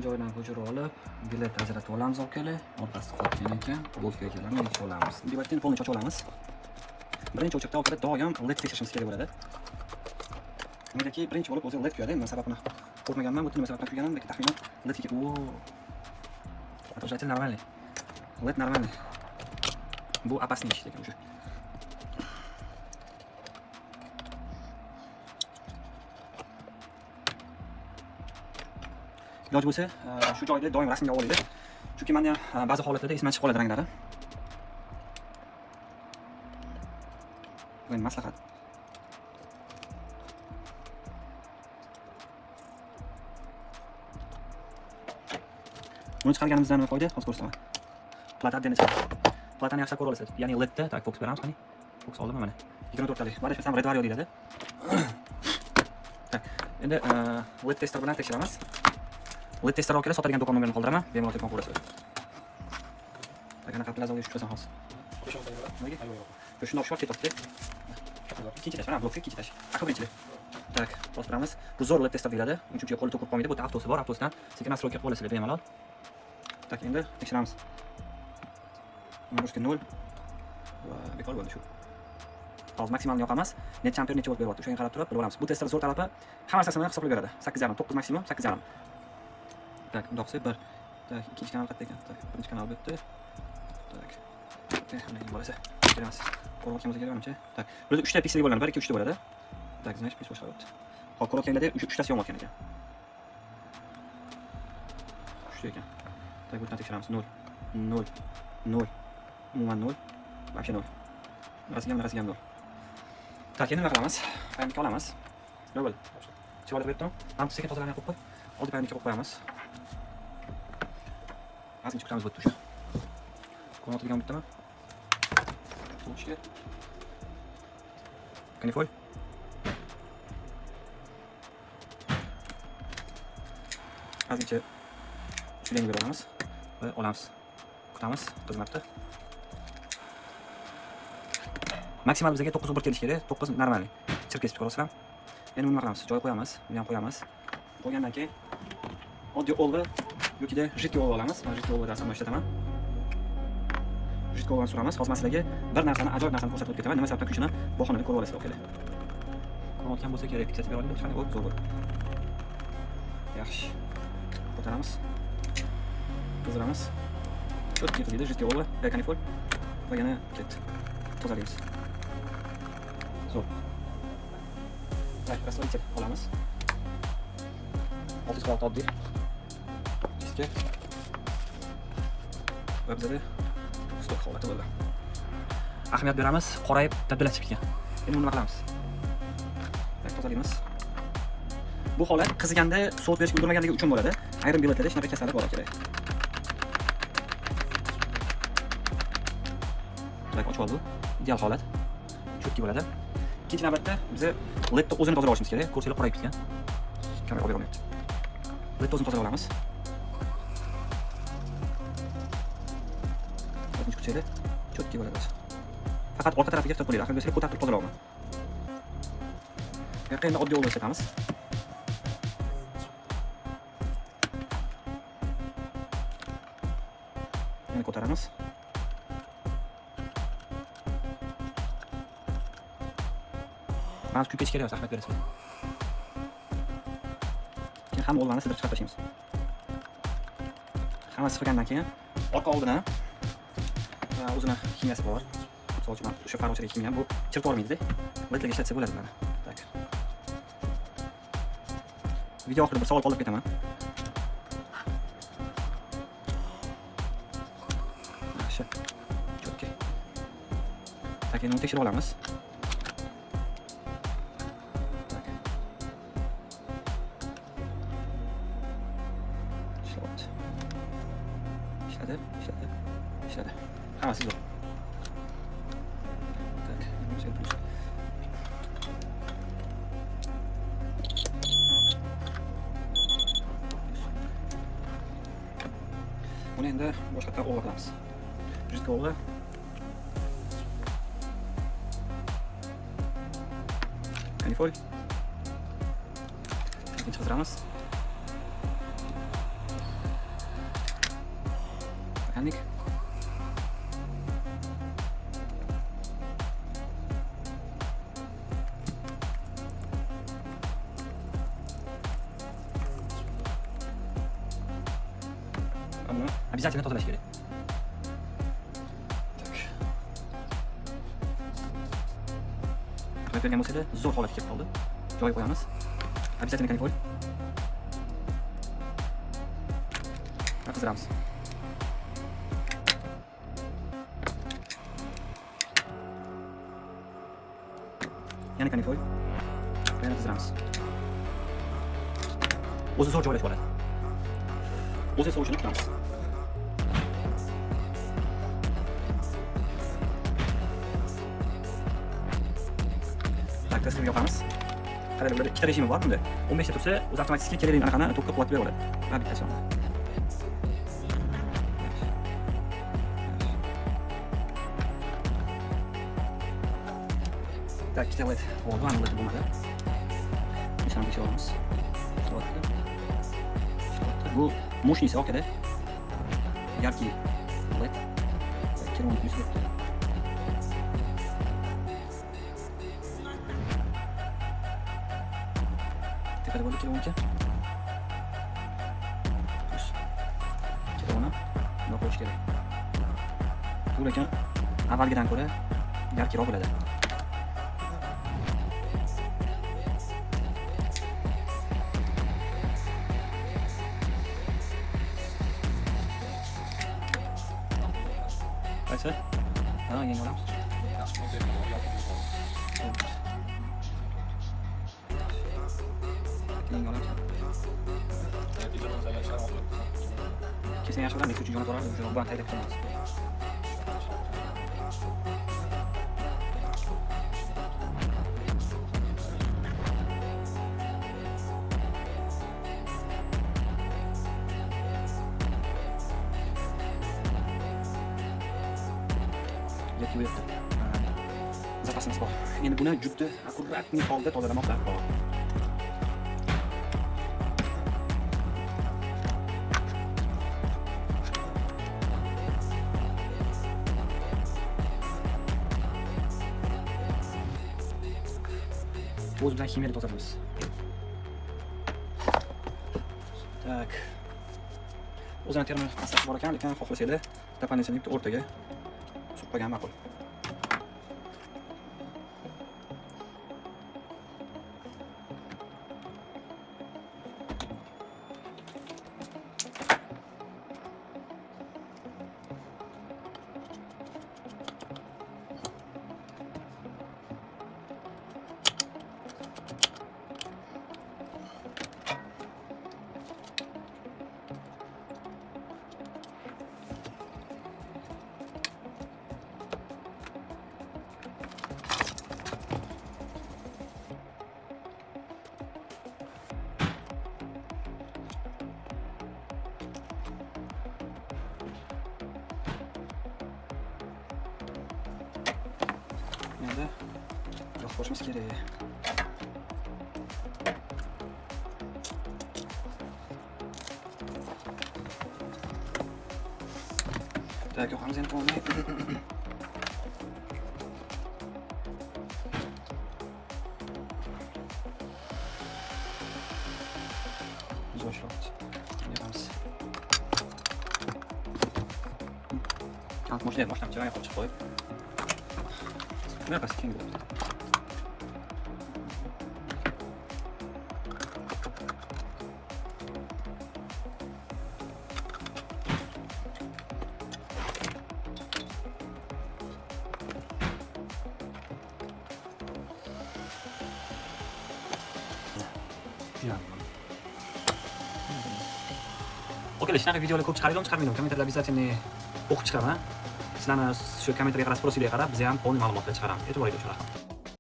turgan joyidan ko'chirib olib, bilet ajratib olamiz olib kelib, orqasi qotgan ekan, golfga kelamiz, yechib olamiz. Biletni polni ochib olamiz. Birinchi o'chakda olib doim led tekshirishimiz kerak bo'ladi. Negaki birinchi bo'lib o'zi led kuyadi. Men sababini ko'rmaganman, bu nima sababdan kuyganim, lekin taxminan led kuygan. Отражатель нормальный. LED нормальный. Bu опасный ish lekin o'sha. Iloji bo'lsa, shu joyda doim rasmga olaylik. Chunki menda ba'zi holatlarda esdan chiqib qoladi ranglari. Bu maslahat. Buni chiqarganimizdan foyda, hozir ko'rsataman. Plata отдельно chiqadi. Platani yaxshi ko'ra olasiz. Ya'ni LEDda, tak fokus beramiz, qani. Fokus oldimmi mana? 24 talik. Mana shu ham red vario deyiladi. Tak. Endi LED tester bilan tekshiramiz. LED tester olib kelib sotadigan do'kon nomerini qoldiraman. Bemalol telefon ko'rasiz. Qanaqa plazovga tushirasan hozir. Shundoq short ketibdi. Ikkinchi tash, mana blokka ikkinchi tash. Aql birinchi. Tak, bostiramiz. Bu zo'r LED tester deyiladi. Chunki qo'lda to'kib qolmaydi. Bu yerda avtosi bor, avtosidan sekin nastroyka qilib olasizlar bemalol. Tak, endi tekshiramiz. Nagrushka 0 va bekor bo'ldi shu. Hozir maksimalni yoqamiz. Necha amper necha volt beryapti, o'shanga qarab turib bilib olamiz. Bu tester zo'r talabi hamma narsasini hisoblab beradi. 8,5, 9 maksimum, 8,5. Tak, bundoq qilib 1. Tak, ikkinchi kanal qayerda ekan? Tak, birinchi kanal bu yerda. Tak. Qanday bo'lsa, ko'ramiz. Ko'rmoqchimiz kerak menimcha. Tak, burada 3 ta piksel bo'ladi. 1 2 3 ta bo'ladi. Tak, значит, pech boshqa bo'ldi. Hop, ko'rayotganda 3 tasi yonib ekan. 3 ta ekan. Tak, bu yerdan tekshiramiz. 0 0 0 umuman 0. Вообще 0. Rasgam 0. Tak, endi nima qilamiz? Payamlikka olamiz. Nima bo'ldi? Chiqarib berdim. Ham sekin tozalanib qo'yib qo'y. Oldi payamlikka qo'yib qo'yamiz. Azim chiqamiz bu tush. Ko'rmoqchigan bittami? So'chga. Kanifoy. Azimcha shunday beramiz va olamiz. Kutamiz, xizmatda. Maksimal bizga 9 bir kelish kerak. 9 normal. Chirkesib ko'rasizlar. Endi nima qilamiz? Joy qo'yamiz. Buni ham qo'yamiz. Qo'ygandan keyin oddiy olva yokida jiddiy olva olamiz. Men jiddiy olva darsam ishlataman. Jiddiy olvani suramiz. Hozir men sizlarga bir narsani, ajoyib narsani ko'rsatib ketaman. Nima sababdan kuyishini bahonada ko'rib olasizlar, o'kaylar. Ko'rayotgan bo'lsa kerak, fiksasiya bera olaylik. Qani, o'z zo'r bo'ldi. Yaxshi. Ko'taramiz. Qizdiramiz. Cho'tib ketdi, jiddiy olva, kanifol va yana ketdi. Tozalaymiz. Zo'r. Tak, расслабитель olamiz. 6 soat oddiy. Diska. Va bizda stok holati bo'ldi. Ahamiyat beramiz, qorayib dabdalashib ketgan. Endi nima qilamiz? Tak, tozalaymiz. Bu holat qiziganda sovuq berishga ulgurmaganligi uchun bo'ladi. Ayrim biletlarda shunaqa kasallik bor kerak. Tak, ochib oldi. Ideal holat. Cho'tki bo'ladi. Ikkinchi navbatda biz LEDni o'zini tozalab olishimiz kerak. Ko'rsanglar qorayib ketgan. Kamera olib bermayapti. LEDni o'zini tozalab olamiz. Birinchi kuchaydi. Cho'tki bo'ladi. Faqat orqa tarafiga tutib qo'yinglar. Axir ko'tarib turib tozalayman. Yo'q, endi oddiy olib ishlatamiz. Endi ko'taramiz. Mana shu kuyib kerak, rahmat berasiz. Keyin ham olvani sidirib chiqarib tashlaymiz. Hammasi chiqgandan keyin orqa oldini o'zini kimyasi bor. Misol uchun o'sha farochalik kimya bu chirib olmaydi-da. LEDga ishlatsa bo'ladi mana. Tak. Video oxirida bir savol qoldirib ketaman. Yaxshi. Cho'tki. Tak, endi uni tekshirib olamiz. İşledi. Hammasi zo'r. Tak, buni endi boshqa yoqqa olib qilamiz. Jiddiy olib. Kanifol. Ikkinchi qizdiramiz. mexanik. Bunu обязательно tozalash kerak. Tak. Bergan bo'lsa-da, zo'r holatga kelib qoldi. Joyiga qo'yamiz. Обязательно kanifol. Qizdiramiz. Yana kanifol. Yana qizdiramiz. O'zi zo'r joylashib oladi. O'zi sovishini kutamiz. Tak, testini yoqamiz. Qarang, bularda ikkita rejimi bor bunda. 15 ta tursa, o'zi avtomatik kerakli anaqani to'pga quvvat berib oladi. Va bittasi yo'q. Tak, ikkita LED oldi, mana ular bo'lmadi. Nishonni olamiz. Bu мощный okada. Яркий LED. Керамик плюс. Tepada bo'ldi kelincha. Kelini nima qo'yish kerak? Bu lekin avvalgidan ko'ra yarkroq bo'ladi. Qaysi? Ha, yangi olamiz. Yangi olamiz. Kesin yaxshi bo'ladi, uchun jo'natib olamiz, bu bilan taylab qo'yamiz. Yoki bu yerda zapasimiz bor. Endi buni juda akkuratniy holda tozalamoq darkor. O'z bilan kimyoni tozalaymiz. Tak. O'zini terma maslahat bor ekan, lekin xohlasanglar tapanechani o'rtaga suqib qo'ygan ma'qul. Endi yo'q qo'shimiz kerak. Tak, yoqamiz endi bo'lmay. Zo'rshot. Yoqamiz. Mashina boshdan chiroyli qilib chiqib qo'yib. Bunaqasi keng bo'ladi. Okey, shunaqa videolar ko'p chiqaringlar, chiqarmayman. Kommentarlar обязательно o'qib chiqaman. Sizlarni shu kommentarga qarab, sprosilga qarab, biz ham полный ma'lumotlar chiqaramiz. E'tiboringizga uchun rahmat.